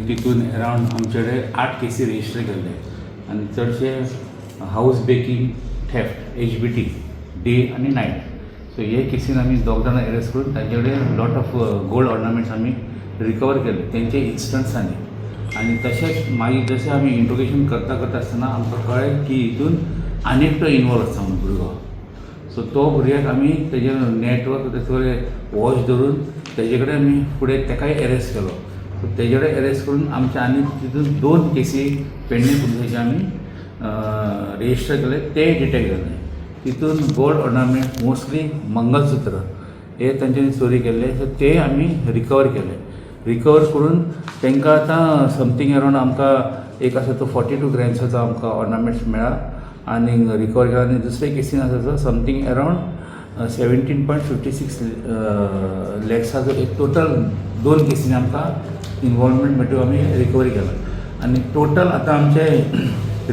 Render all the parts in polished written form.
तितून अरावंड आमचे कडेन 8 केसी रजिस्टर केल्ले आनी चडशे house breaking theft HBT day आनी नायट. सो हे केसीन आमी दोग जाणां अरेस्ट करून तांचे कडेन लॉट ऑफ गोल्ड ऑर्नामेंट्स आमी रिकवर केले तेंचे इन्स्टंट्सांनी. आनी तशेंच मागीर जशें आमी इंट्रोगेशन करता आसतना आमकां कळ्ळें की हितून आनी एकटो इनवॉल्व आसा म्हणून भुरगो. सो तो भुरग्याक आमी तेजे नेटवर्क तेजे वॉच धरून तेजे कडेन आमी फुडें तेकाय अरेस्ट केलो. सो तेजे कडेन अरेस्ट करून आमचे आनी तितून 2 केसी पेडणे पुलिसाचे आमी रजिस्टर केले, ते डिटेक्ट जाले. तितून गोल्ड ऑर्नामेंट मोस्टली मंगलसूत्र हे तांच्यांनी चोरी केल्ले. सो ते आमी रिकवर केले. रिकवर करून तांकां आतां समथींग अरावंड आमकां एक आसा तो 42 ग्रॅम्साचो आमकां ऑर्नामेंट्स मेळ्ळा आनी रिकवर केला. आनी दुसरे केसीन आसा तो समथींग अरावंड 17.56 लॅक्साचो एक टोटल 2 केसींनी आमकां इनवॉल्वमेंट मेळटून आमी रिकवरी केला. आनी टोटल आतां आमचे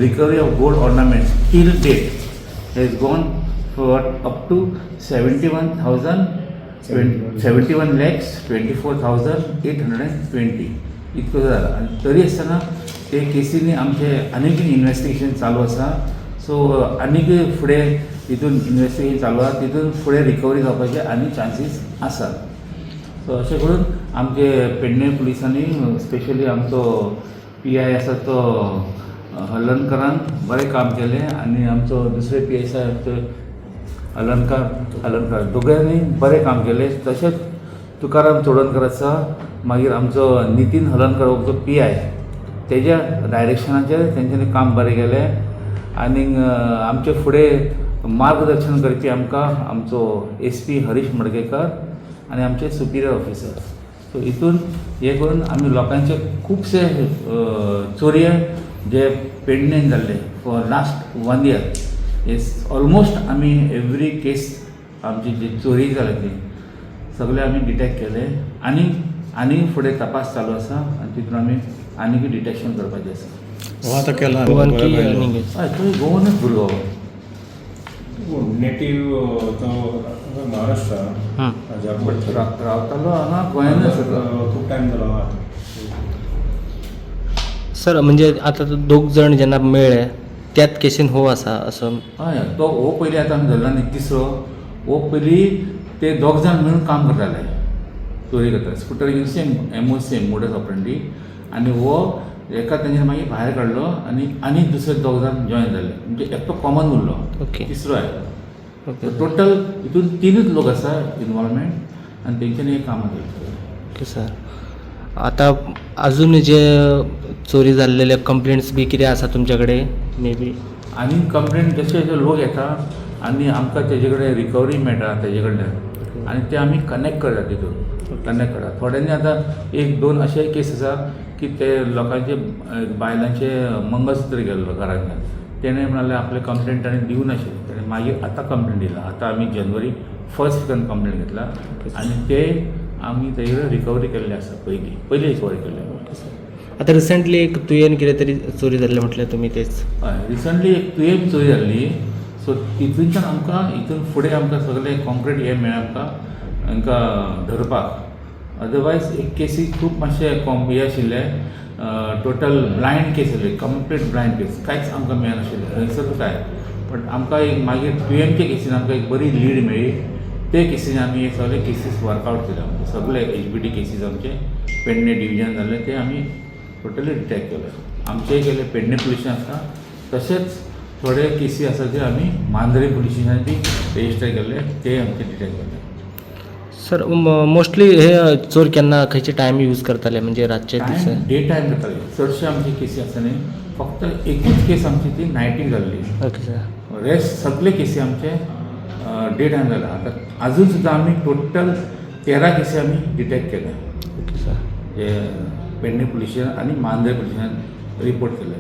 recovery of gold ornaments till date has gone for up to 71 lakhs 24,820 इतको जाला. आनी तरी आसतना ते केसींनी आमचे आनीक इन्वेस्टिगेशन चालू आसा. सो आनीक फुडें तितून इन्वेस्टिगेशन चालू आसा, तितून फुडें रिकवरी जावपाचे आनी चान्सीस आसात. सो अशें करून आमचे पेडणे पुलिसांनी स्पेशली आमचो PI आसा तो हलर्णकरान बरें काम केलें आनी आमचो दुसरे PI आसा हलर्णकर दोगांयनी बरें काम केलें. तशेंच तुकाराम चोडणकर आसा, मागीर आमचो नितीन हलर्णकर हो PI तेज्या डायरेक्शनाचेर तेंच्यांनी काम बरें केलें. आनीक आमचे फुडें मार्गदर्शन करपी आमकां आमचो SP हरीश मडकयकर आनी आमचे सुपिरियर ऑफिसर. सो हितून हे करून आमी लोकांचे खुबशे चोरये जे पेडणेन जाल्ले for last 1 year is almost आमी एवरी केस आमची जी चोरी जाली ती सगळे आमी डिटेक्ट केले. आनी फुडें तपास चालू आसा आनी तितून आमी आनीक डिटेक्शन करपाचें आसा. आतां केला हय तो गोवनच भुरगो नेटिव्ह तो महाराष्ट्रा रावतालो हांगा गोंयानूच खूप टायम जालो. सर म्हणजे आतां दोग जाण जेन्ना मेळ्ळे त्याच केसीन हो आसा असं? हय तो हो पयलीं आतां आमी धरला न्ही तिसरो. हो पयलीं ते दोग जाण मेळून काम करताले, चोरी करताले स्कुटर घेवन सेम मोडस ऑपरेंडी. आनी हो एका तेंच्यानी मागीर भायर काडलो आनी दुसरे दोग जाण जॉयन जाले, म्हणजे एकटो कॉमन उरलो. ओके. तिसरो आयलो. टोटल हितून 3च लोक आसा इनवॉल्वमेंट आनी तेंच्यांनी हे कामां केली. Okay sir. आतां अजून जे चोरी जाल्लेले कंप्लेंट्स बी कितें आसा तुमचे कडेन मे बी? आनी कंप्लेंट जशे जशे लोक येता आनी आमकां तेजे कडेन रिकवरी मेळटा तेजे कडल्यान आनी ते आमी कनेक्ट करता तितून कनेक्ट करता. थोड्यांनी आतां 1-2 अशेय केस आसा की ते लोकांचे बायलांचे मंगळसूत्र गेल्लो घरांतल्यान. तेणें म्हणालें आपले कंप्लेंट ताणें दिवं नाशिल्लें, ताणें मागीर आतां कंप्लेंट दिला. आतां आमी January 1st कंप्लेंट घेतला आनी ते आमी तेजे रिकवरी केल्ले आसा. पयलीं रिकवरी केल्ले. आतां रिसंटली एक तुयेन कितें तरी चोरी जाल्ले म्हटल्यार तुमी तेच? हय रिसंटली एक तुयेन चोरी जाल्ली. सो तितूनच्यान आमकां हितून फुडें आमकां सगळें कॉन्क्रीट हें मेळ्ळें आमकां हांकां धरपाक. अदरवायज एक केसी खूब मातशें हें आशिल्लें, टोटल ब्लायंड केस आसली, कंप्लीट ब्लायंड केस, कांयच आमकां मेळनाशिल्लें थंयसर काय. बट आमकां एक मागीर तुयेनचे केसीन आमकां एक बरी लीड मेळ्ळी. ते केसीन आमी हे सगळे केसीस वर्कआवट केले. आमचे सगळे HBT केसीस आमचे पेडणे डिविजन जाल्ले ते आमी टोटली डिटेक्ट केले. आमचेय केले पेडणे पुलिसांत आसा. तशेंच थोडे केसी आसा जे आमी मांद्रे पुलिसांनी बी रजिस्टर केले, ते आमचे डिटेक्ट केले. सर मोस्टली हे चोर केन्ना खंयचे टायम यूज करताले, म्हणजे रातचे दीस? डे टायम करताले. चडशे आमची केसी आसा न्ही, फक्त एकूच केस आमची ती नायटीक जाल्ली. Okay sir. रेस्ट सगळे केसी आमचे डे टायम जाला. आतां अजून सुद्दां आमी टोटल 13 केसी आमी डिटेक्ट केल्या. Okay sir. हे पेडणे पुलिसान आनी मांद्रे पुलिसान रिपोर्ट केले.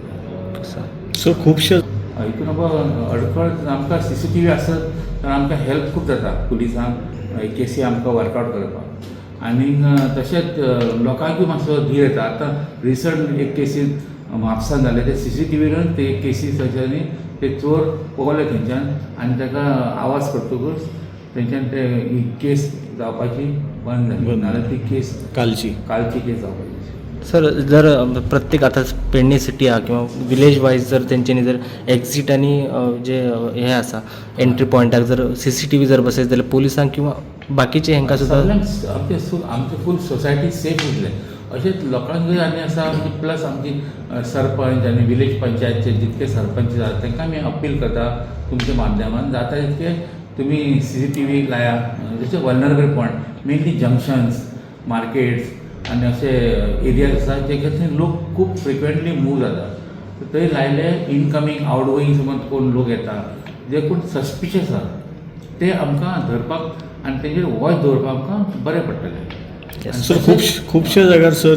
Okay sir. सो खुबशे हितून अडखळ आमकां CCTV आसत तर आमकां हेल्प खूब जाता पुलिसांक केसी आमकां वर्कआवट करपाक. आनीक तशेंच लोकांकूय मातसो धीर येता. आतां रिसंट एक केसीन म्हापसान जाले, ते CCTVन ते केसीस तांच्यांनी ते चोर पळोवले थंयच्यान आनी ताका आवाज करतकूच थंयच्यान ते ही केस जावपाची बंद जाली. नाजाल्यार ती केस कालची केस जावपाची. सर जर प्रत्येक आता पेडणे सिटी हा किंवा विलेज वाईज जर तेंच्यांनी जर एक्झिट आणि जे हे आसा एंट्री पॉयंटाक जर CCTV जर बसयत जाल्यार पोलिसांक किंवा बाकीचे हेंकां सुद्दां आमचे फूल सोसायटी सेफ उरले अशेंच लोकांकूय आनी आसा प्लस आमची सरपंच आनी विलेज पंचायतचे जितके सरपंच जाता तांकां आमी अपील करता तुमच्या माध्यमान जाता तितके तुमी CCTV लाया जशे vulnerable point mainly junctions markets आनी अशे एरियाज आसा जे थंय लोक खूब फ्रिक्वेंटली मूव जाता थंय लायले इनकमींग आवटगोईंग समज कोण लोक येता जे कोण सस्पिशियस आसा ते आमकां धरपाक आनी तेंचेर वॉच दवरपाक आमकां बरें पडटलें. सर खुबशे जाग्यार सर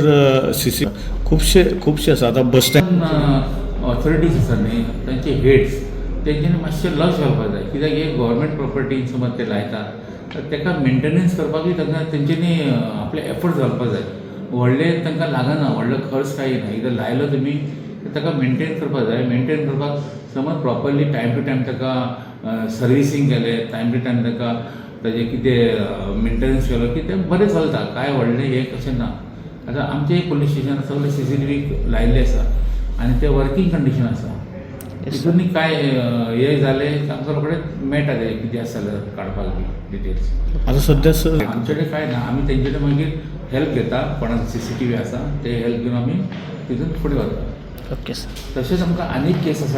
खुबशे आसा आतां बस स्टँड ऑथॉरिटीज आसा न्ही तांचे हेड्स तेंच्यांनी मातशें लक्ष घालपाक जाय कित्याक हे गव्हर्मेंट प्रॉपर्टी समज ते लायता तर ताका मेंटेनन्स करपाकूय तांकां तेंच्यांनी आपले एफर्ट्स घालपाक जाय. व्हडले तांकां लागना व्हडलो खर्च कांय ना एकदां लायलो तुमी ताका मेंटेन करपाक जाय. मेंटेन करपाक समज प्रॉपरली टायम टू टायम ताका सर्विसींग केलें टायम टू टायम ताका ताजें कितें मेंटेनन्स केलो की तें बरें चलता कांय व्हडलें हें कशें ना. आतां आमचें पुलीस स्टेशन सगळे CCTV लायिल्ले आसा आनी ते वर्कींग कंडिशन आसा तितून काय हे जालें आमकां रोखडेंच मेळटा ते कितें आसा जाल्यार काडपाक बी डिटेल्स. आतां सध्या सर आमचे कडेन कांय ना आमी तेंचे कडेन मागीर हेल्प घेता कोणाक CCTV आसा ते हेल्प घेवन आमी तितून फुडें वता. Okay sir. तशेंच आमकां आनीक केस आसा